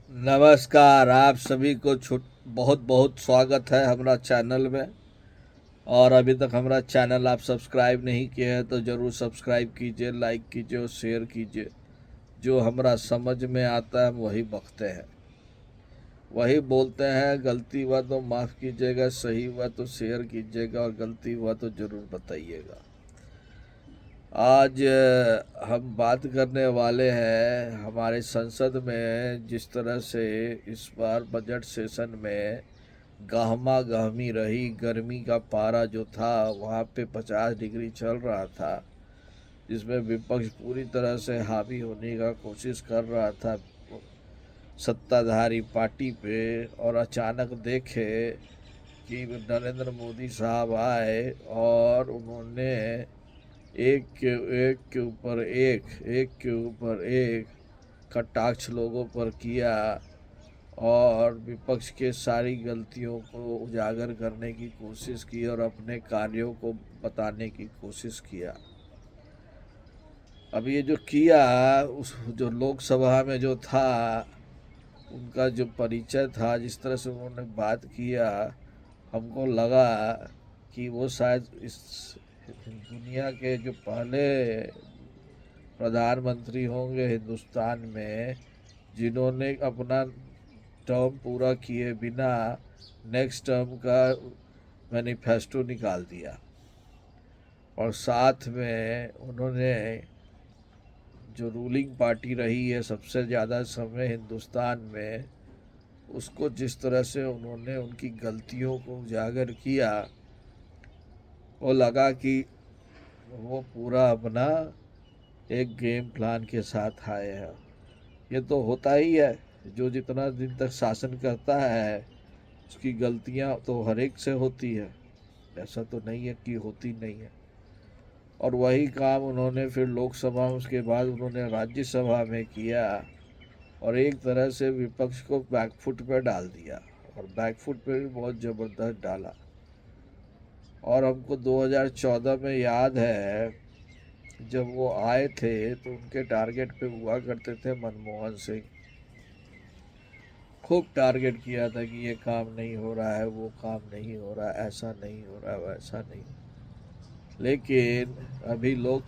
नमस्कार। आप सभी को बहुत बहुत स्वागत है हमारा चैनल में। और अभी तक हमारा चैनल आप सब्सक्राइब नहीं किए हैं तो ज़रूर सब्सक्राइब कीजिए, लाइक कीजिए और शेयर कीजिए। जो हमारा समझ में आता है हम वही बकते हैं, वही बोलते हैं। गलती हुआ तो माफ़ कीजिएगा, सही हुआ तो शेयर कीजिएगा और गलती हुआ तो ज़रूर बताइएगा। आज हम बात करने वाले हैं हमारे संसद में जिस तरह से इस बार बजट सेशन में गहमा गहमी रही। गर्मी का पारा जो था वहाँ पे 50 डिग्री चल रहा था, जिसमें विपक्ष पूरी तरह से हावी होने का कोशिश कर रहा था सत्ताधारी पार्टी पे। और अचानक देखे कि नरेंद्र मोदी साहब आए और उन्होंने एक के ऊपर एक कटाक्ष लोगों पर किया और विपक्ष के सारी गलतियों को उजागर करने की कोशिश की और अपने कार्यों को बताने की कोशिश किया। अब ये जो किया, उस जो लोकसभा में जो था उनका जो परिचय था, जिस तरह से उन्होंने बात किया, हमको लगा कि वो शायद इस दुनिया के जो पहले प्रधानमंत्री होंगे हिंदुस्तान में जिन्होंने अपना टर्म पूरा किए बिना नेक्स्ट टर्म का मैनिफेस्टो निकाल दिया। और साथ में उन्होंने जो रूलिंग पार्टी रही है सबसे ज़्यादा समय हिंदुस्तान में, उसको जिस तरह से उन्होंने उनकी गलतियों को उजागर किया, वो लगा कि वो पूरा अपना एक गेम प्लान के साथ आए हैं। ये तो होता ही है, जो जितना दिन तक शासन करता है उसकी गलतियां तो हर एक से होती है, ऐसा तो नहीं है कि होती नहीं है। और वही काम उन्होंने फिर लोकसभा में, उसके बाद उन्होंने राज्यसभा में किया और एक तरह से विपक्ष को बैकफुट पे डाल दिया। और बैकफुट पे भी बहुत ज़बरदस्त डाला। और हमको 2014 में याद है जब वो आए थे तो उनके टारगेट पे हुआ करते थे मनमोहन सिंह। खूब टारगेट किया था कि ये काम नहीं हो रहा है, वो काम नहीं हो रहा है, ऐसा नहीं हो रहा है, वैसा नहीं। लेकिन अभी लोग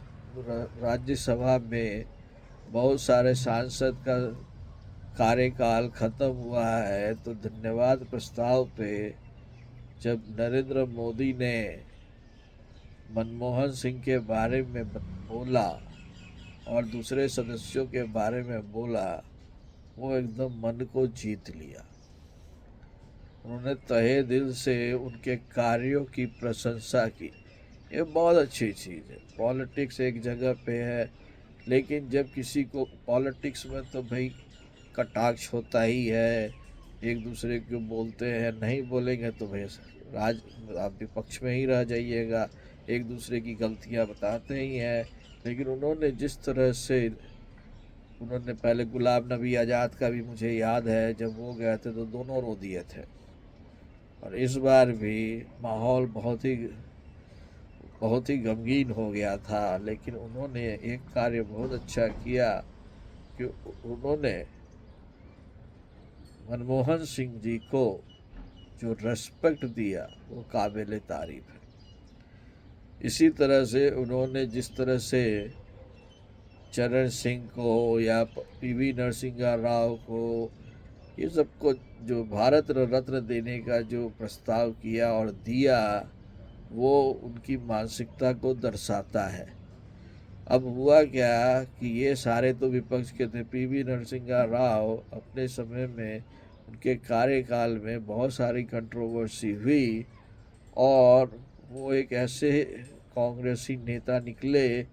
राज्यसभा में बहुत सारे सांसद का कार्यकाल खत्म हुआ है, तो धन्यवाद प्रस्ताव पे जब नरेंद्र मोदी ने मनमोहन सिंह के बारे में बोला और दूसरे सदस्यों के बारे में बोला, वो एकदम मन को जीत लिया। उन्होंने तहे दिल से उनके कार्यों की प्रशंसा की। ये बहुत अच्छी चीज़ है। पॉलिटिक्स एक जगह पे है, लेकिन जब किसी को पॉलिटिक्स में तो भाई कटाक्ष होता ही है, एक दूसरे को बोलते हैं। नहीं बोलेंगे तो भाई राज आप विपक्ष में ही रह जाइएगा। एक दूसरे की गलतियां बताते ही हैं। लेकिन उन्होंने जिस तरह से उन्होंने पहले गुलाम नबी आज़ाद का भी मुझे याद है, जब वो गए थे तो दोनों रो दिए थे। और इस बार भी माहौल बहुत ही गमगीन हो गया था। लेकिन उन्होंने एक कार्य बहुत अच्छा किया कि उन्होंने मनमोहन सिंह जी को जो रेस्पेक्ट दिया वो काबिल तारीफ है। इसी तरह से उन्होंने जिस तरह से चरण सिंह को या पीवी नरसिंह राव को, ये सबको जो भारत रत्न देने का जो प्रस्ताव किया और दिया, वो उनकी मानसिकता को दर्शाता है। अब हुआ क्या कि ये सारे तो विपक्ष के थे। पीवी नरसिंह राव अपने समय में, उनके कार्यकाल में बहुत सारी कंट्रोवर्सी हुई और वो एक ऐसे कांग्रेसी नेता निकले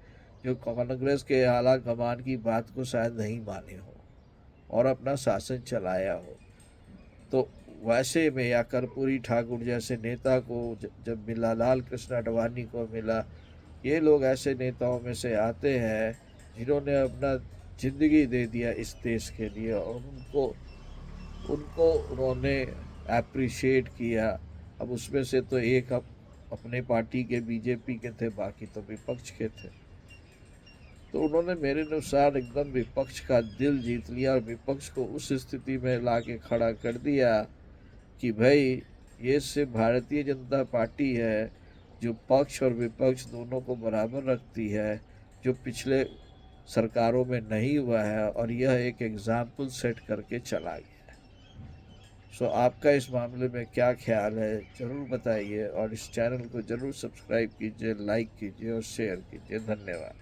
जो कांग्रेस के आला कमान की बात को शायद नहीं माने हो और अपना शासन चलाया हो। तो वैसे में या कर्पूरी ठाकुर जैसे नेता को जब मिला, लाल कृष्ण आडवाणी को मिला, ये लोग ऐसे नेताओं में से आते हैं जिन्होंने अपना ज़िंदगी दे दिया इस देश के लिए। और उनको उनको उन्होंने अप्रिशिएट किया। अब उसमें से तो एक अपने पार्टी के बीजेपी के थे, बाकी तो विपक्ष के थे। तो उन्होंने मेरे अनुसार एकदम विपक्ष का दिल जीत लिया और विपक्ष को उस स्थिति में ला के खड़ा कर दिया कि भाई ये सिर्फ भारतीय जनता पार्टी है जो पक्ष और विपक्ष दोनों को बराबर रखती है, जो पिछले सरकारों में नहीं हुआ है, और यह एक एग्जाम्पल सेट करके चला गया। सो आपका इस मामले में क्या ख्याल है, ज़रूर बताइए और इस चैनल को ज़रूर सब्सक्राइब कीजिए, लाइक कीजिए और शेयर कीजिए। धन्यवाद।